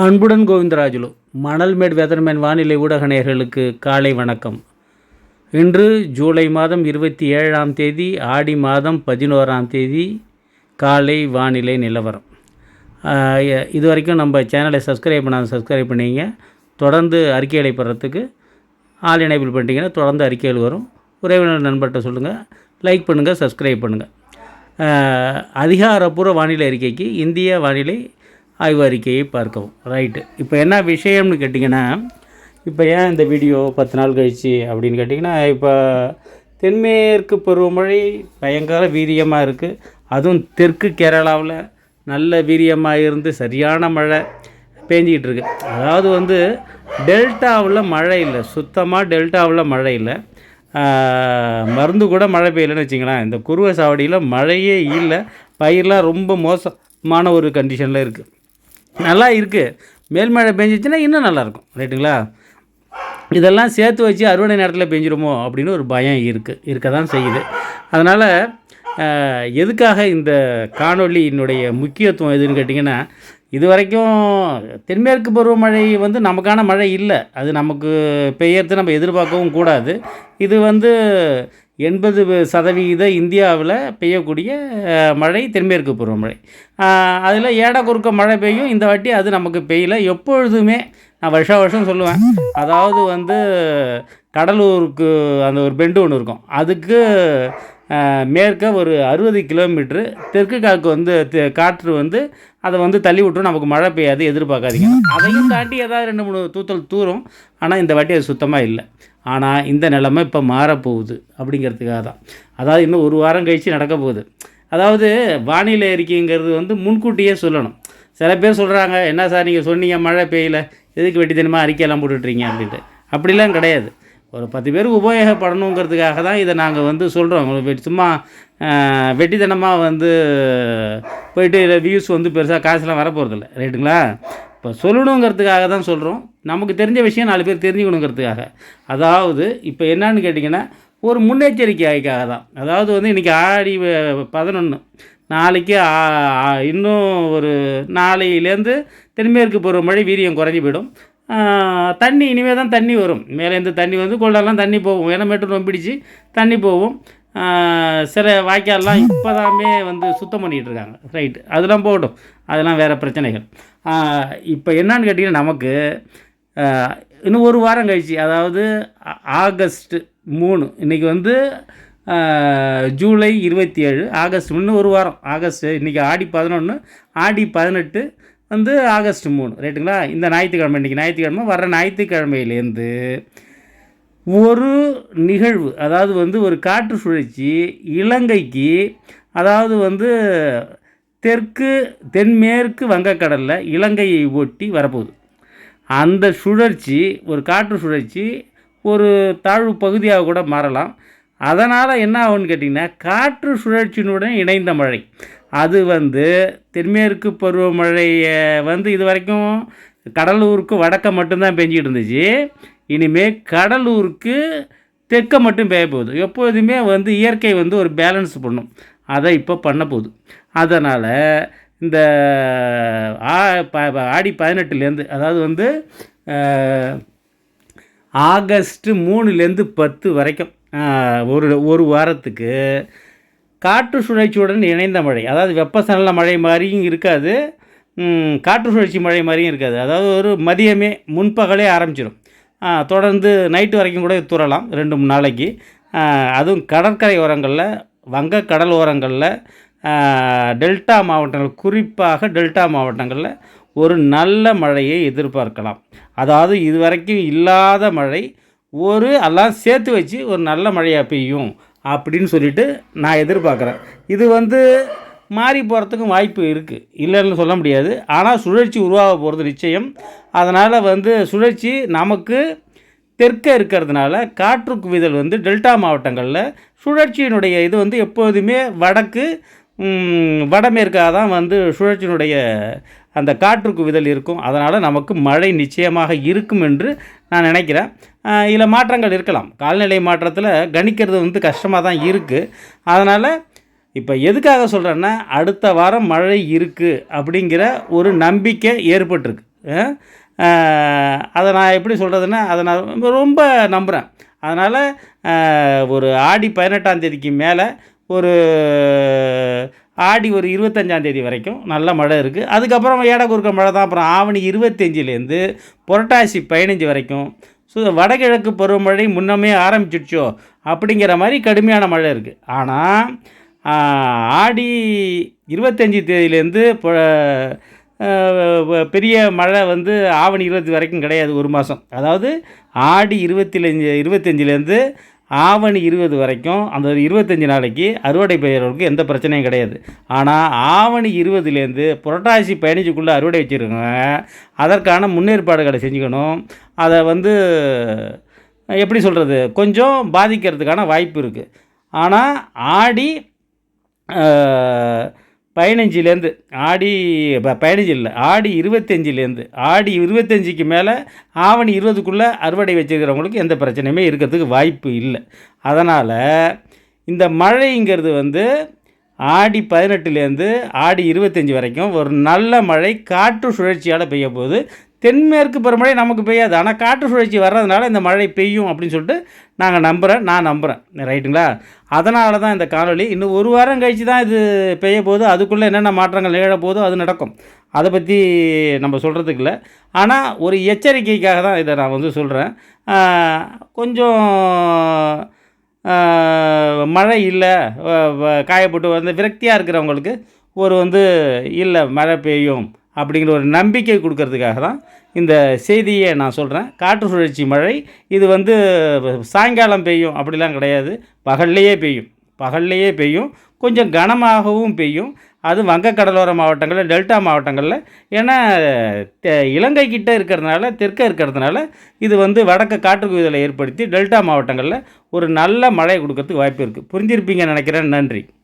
அன்புடன் கோவிந்தராஜுலு மணல்மேடு வெதர்மேன் வானிலை ஊடக நேயர்களுக்கு காலை வணக்கம். இன்று ஜூலை மாதம் 27ஆம் தேதி ஆடி மாதம் 11ஆம் தேதி காலை வானிலை நிலவரம். இது வரைக்கும் நம்ம சேனலை சப்ஸ்கிரைப் பண்ணிங்க. தொடர்ந்து அறிக்கைகளை பெறத்துக்கு ஆல் எனேபிள் பண்ணிட்டீங்கன்னா தொடர்ந்து அறிக்கைகள் வரும். உறவினர் நண்பர்கிட்ட சொல்லுங்கள், லைக் பண்ணுங்கள், சப்ஸ்கிரைப் பண்ணுங்கள். அதிகாரப்பூர்வ வானிலை அறிக்கைக்கு இந்திய வானிலை ஆய்வு அறிக்கையை பார்க்கவும். ரைட்டு, இப்போ என்ன விஷயம்னு கேட்டிங்கன்னா, இப்போ ஏன் இந்த வீடியோ 10 நாள் கழிச்சு அப்படின்னு கேட்டிங்கன்னா, இப்போ தென்மேற்கு பருவமழை பயங்கர வீரியமாக இருக்குது. அதுவும் தெற்கு கேரளாவில் நல்ல வீரியமாக இருந்து சரியான மழை பேஞ்சிக்கிட்டு இருக்குது. அதாவது டெல்டாவில் மழை இல்லை, சுத்தமாக டெல்டாவில் மழை இல்லை. மருந்து கூட மழை பெய்யலைன்னு வச்சிங்களேன். இந்த குறுவை சாவடியில் மழையே இல்லை. பயிரெலாம் ரொம்ப மோசமான ஒரு கண்டிஷனில் இருக்குது. நல்லா இருக்குது. மேல் மழை பெஞ்சிச்சுன்னா இன்னும் நல்லாயிருக்கும். ரைட்டுங்களா? இதெல்லாம் சேர்த்து வச்சு அறுவடை நேரத்தில் பெஞ்சிருமோ அப்படின்னு ஒரு பயம் இருக்க தான் செய்யுது. அதனால் எதுக்காக இந்த காணொளியினுடைய முக்கியத்துவம் எதுன்னு கேட்டிங்கன்னா, இது வரைக்கும் தென்மேற்கு பருவமழை நமக்கான மழை இல்லை. அது நமக்கு பெய்யறது நம்ம எதிர்பார்க்கவும் கூடாது. இது 80% இந்தியாவில் பெய்யக்கூடிய மழை தென்மேற்கு பருவமழை. அதில் ஏடா குறுக்க மழை பெய்யும். இந்த வாட்டி அது நமக்கு பெய்யல. எப்பொழுதுமே நான் வருஷம் சொல்லுவேன். அதாவது கடலூருக்கு அந்த ஒரு பெண்டு ஒன்று இருக்கும். அதுக்கு மேற்க ஒரு 60 கிலோமீட்ரு தெற்கு காற்று காற்று அதை தள்ளி விட்டுரும். நமக்கு மழை பெய்யாது, எதிர்பார்க்காதீங்க. அதையும் தாண்டி ஏதாவது 2-3 தூத்தல் தூரும். ஆனால் இந்த வாட்டி அது சுத்தமாக இல்லை. ஆனால் இந்த நிலைமை இப்போ மாறப்போகுது அப்படிங்கிறதுக்காக தான். அதாவது இன்னும் ஒரு வாரம் கழித்து நடக்க போகுது. அதாவது வானிலை அறிக்கைங்கிறது முன்கூட்டியே சொல்லணும். சில பேர் சொல்கிறாங்க, என்ன சார் நீங்கள் சொன்னீங்க மழை பெய்யல, எதுக்கு வெட்டித்தனமாக அறிக்கையெல்லாம் போட்டுட்றீங்க அப்படின்ட்டு. அப்படிலாம் கிடையாது. ஒரு 10 பேர் உபயோகப்படணுங்கிறதுக்காக தான் இதை நாங்கள் சொல்கிறோம். சும்மா வெட்டித்தனமாக போயிட்டு வியூஸ் பெருசாக காசுலாம் வரப்போகிறதில்ல. ரைட்டுங்களா? இப்போ சொல்லணுங்கிறதுக்காக தான் சொல்கிறோம். நமக்கு தெரிஞ்ச விஷயம் 4 பேர் தெரிஞ்சுக்கணுங்கிறதுக்காக. அதாவது இப்போ என்னன்னு கேட்டிங்கன்னா, ஒரு முன்னெச்சரிக்கைக்காக தான். அதாவது இன்றைக்கி ஆடி 11, நாளைக்கு இன்னும் ஒரு நாளையிலேருந்து தென்மேற்கு பருவமழை வீரியம் குறைஞ்சி போயிடும். தண்ணி இனிமேல் தான் தண்ணி வரும். மேலேருந்து தண்ணி கொள்ளெல்லாம் தண்ணி போகும். ஏன்னா மேட்டு ரொம்பிடிச்சு தண்ணி போகும். சில வாய்க்கால்லாம் இப்போ தாமே சுத்தம் பண்ணிகிட்ருக்காங்க. ரைட்டு, அதெல்லாம் போகட்டும். அதெல்லாம் வேறு பிரச்சனைகள். இப்போ என்னான்னு கேட்டிங்கன்னா, நமக்கு இன்னும் ஒரு வாரம் கழிச்சு, அதாவது ஆகஸ்ட் 3, இன்றைக்கி ஜூலை 27, ஆகஸ்ட் இன்னும் ஒரு வாரம். ஆகஸ்ட் இன்றைக்கி ஆடி 11, ஆடி 18 ஆகஸ்ட் 3. ரைட்டுங்களா? இந்த ஞாயிற்றுக்கிழமை, இன்றைக்கி ஞாயிற்றுக்கிழமை, வர்ற ஞாயிற்றுக்கிழமையிலேருந்து ஒரு நிகழ்வு, அதாவது ஒரு காற்று சுழற்சி இலங்கைக்கு, அதாவது தென்மேற்கு வங்கக்கடலில் இலங்கையை ஒட்டி வரப்போகுது. அந்த சுழற்சி, ஒரு காற்று சுழற்சி ஒரு தாழ்வு பகுதியாக கூட மாறலாம். அதனால் என்ன ஆகும்னு கேட்டிங்கன்னா, காற்று சுழற்சியினுடன் இணைந்த மழை அது தென்மேற்கு பருவமழையை இது வரைக்கும் கடலூருக்கு வடக்க மட்டும்தான் பெஞ்சிக்கிட்டு இருந்துச்சு. இனிமேல் கடலூருக்கு தெற்க மட்டும் பெய்ய போகுது. எப்போதுமே இயற்கை ஒரு பேலன்ஸ் பண்ணும். அதை இப்போ பண்ண போகுது. அதனால் இந்த ஆடி 18லேருந்து, அதாவது ஆகஸ்ட் 3லேருந்து 10 வரைக்கும் ஒரு வாரத்துக்கு காற்று சுழற்சியுடன் இணைந்த மழை, அதாவது வெப்பசலன மழை மாதிரியும் இருக்காது, காற்று சுழற்சி மழை மாதிரியும் இருக்காது. அதாவது ஒரு மதியமே முன்பகலே ஆரம்பிச்சிடும். தொடர்ந்து நைட்டு வரைக்கும் கூட தூரலாம் 2-3 நாளைக்கு. அதுவும் கடற்கரை ஓரங்களில், வங்க கடல் ஓரங்களில், டெல்டா மாவட்டங்கள், குறிப்பாக டெல்டா மாவட்டங்களில் ஒரு நல்ல மழையை எதிர்பார்க்கலாம். அதாவது இதுவரைக்கும் இல்லாத மழை எல்லாம் சேர்த்து வச்சு ஒரு நல்ல மழையாக பெய்யும் அப்படின்னு சொல்லிட்டு நான் எதிர்பார்க்குறேன். இது மாறி போகிறதுக்கும் வாய்ப்பு இருக்குது, இல்லைன்னு சொல்ல முடியாது. ஆனால் சுழற்சி உருவாக போகிறது நிச்சயம். அதனால் சுழற்சி நமக்கு தெற்க இருக்கிறதுனால காற்று குவிதல் டெல்டா மாவட்டங்களில் சுழற்சியினுடைய இது எப்போதுமே வடமேற்காக தான் சுழற்சியினுடைய அந்த காற்று குவிதல் இருக்கும். அதனால் நமக்கு மழை நிச்சயமாக இருக்கும் என்று நான் நினைக்கிறேன். இதில் மாற்றங்கள் இருக்கலாம். காலநிலை மாற்றத்தில் கணிக்கிறது கஷ்டமாக தான் இருக்குது. அதனால் இப்போ எதுக்காக சொல்கிறேன்னா, அடுத்த வாரம் மழை இருக்குது அப்படிங்கிற ஒரு நம்பிக்கை ஏற்பட்டிருக்கு. அதை நான் எப்படி சொல்கிறதுன்னா, அதை நான் ரொம்ப நம்புகிறேன். அதனால் ஒரு ஆடி 18ஆம் தேதிக்கு மேலே ஒரு ஆடி ஒரு 25ஆம் தேதி வரைக்கும் நல்ல மழை இருக்குது. அதுக்கப்புறம் ஏடக்குறுக்க மழை தான். அப்புறம் ஆவணி 25லேருந்து புரட்டாசி 15 வரைக்கும் வடகிழக்கு பருவமழை முன்னமே ஆரம்பிச்சிடுச்சோ அப்படிங்கிற மாதிரி கடுமையான மழை இருக்குது. ஆனால் ஆடி 25 தேதியிலேருந்து பெரிய மழை வந்து ஆவணி 20 வரைக்கும் கிடையாது, ஒரு மாதம். அதாவது ஆடி 25லேருந்து ஆவணி 20 வரைக்கும் அந்த 25 நாளைக்கு அறுவடை பெய்யறவங்களுக்கு எந்த பிரச்சனையும் கிடையாது. ஆனால் ஆவணி 20லேருந்து புரட்டாசி 15க்குள்ளே அறுவடை வச்சுருக்கோங்க. அதற்கான முன்னேற்பாடுகளை செஞ்சுக்கணும். அதை வந்து எப்படி சொல்கிறது, கொஞ்சம் பாதிக்கிறதுக்கான வாய்ப்பு இருக்குது. ஆனால் ஆடி 15லேருந்து ஆடி 15 இல்லை, ஆடி 25லேருந்து ஆடி 25க்கு மேலே ஆவணி 20க்குள்ளே அறுவடை வச்சுருக்கிறவங்களுக்கு எந்த பிரச்சனையுமே இருக்கிறதுக்கு வாய்ப்பு இல்லை. அதனால் இந்த மழைங்கிறது வந்து ஆடி 18லேருந்து ஆடி 25 வரைக்கும் ஒரு நல்ல மழை காற்று சுழற்சியால் பெய்ய போகுது. தென்மேற்கு பருவமழை நமக்கு பெய்யாது, ஆனால் காற்று சுழற்சி வர்றதுனால இந்த மழை பெய்யும் அப்படின்னு சொல்லிட்டு நான் நம்புகிறேன். ரைட்டுங்களா? அதனால தான் இந்த காணொலி. இன்னும் ஒரு வாரம் கழித்து தான் இது பெய்ய போகுது. அதுக்குள்ளே என்னென்ன மாற்றங்கள் நிகழ போதோ அது நடக்கும். அதை பற்றி நம்ம சொல்கிறதுக்கு இல்லை. ஆனால் ஒரு எச்சரிக்கைக்காக தான் இதை நான் வந்து சொல்கிறேன். கொஞ்சம் மழை இல்லை, காயப்பட்டு வந்து விரக்தியாக இருக்கிறவங்களுக்கு ஒரு வந்து இல்லை மழை பெய்யும் அப்படிங்கிற ஒரு நம்பிக்கை கொடுக்கறதுக்காக தான் இந்த செய்தியை நான் சொல்கிறேன். காற்று சுழற்சி மழை இது வந்து சாயங்காலம் பெய்யும் அப்படிலாம் கிடையாது, பகல்லையே பெய்யும். கொஞ்சம் கனமாகவும் பெய்யும். அது வங்கக்கடலோர மாவட்டங்களில், டெல்டா மாவட்டங்களில். ஏன்னா இலங்கை கிட்டே இருக்கிறதுனால, தெற்கே இருக்கிறதுனால இது வந்து வடக்கு காற்று குவிதலை ஏற்படுத்தி டெல்டா மாவட்டங்களில் ஒரு நல்ல மழை கொடுக்கறதுக்கு வாய்ப்பு இருக்குது. புரிஞ்சிருப்பீங்கன்னு நினைக்கிறேன். நன்றி.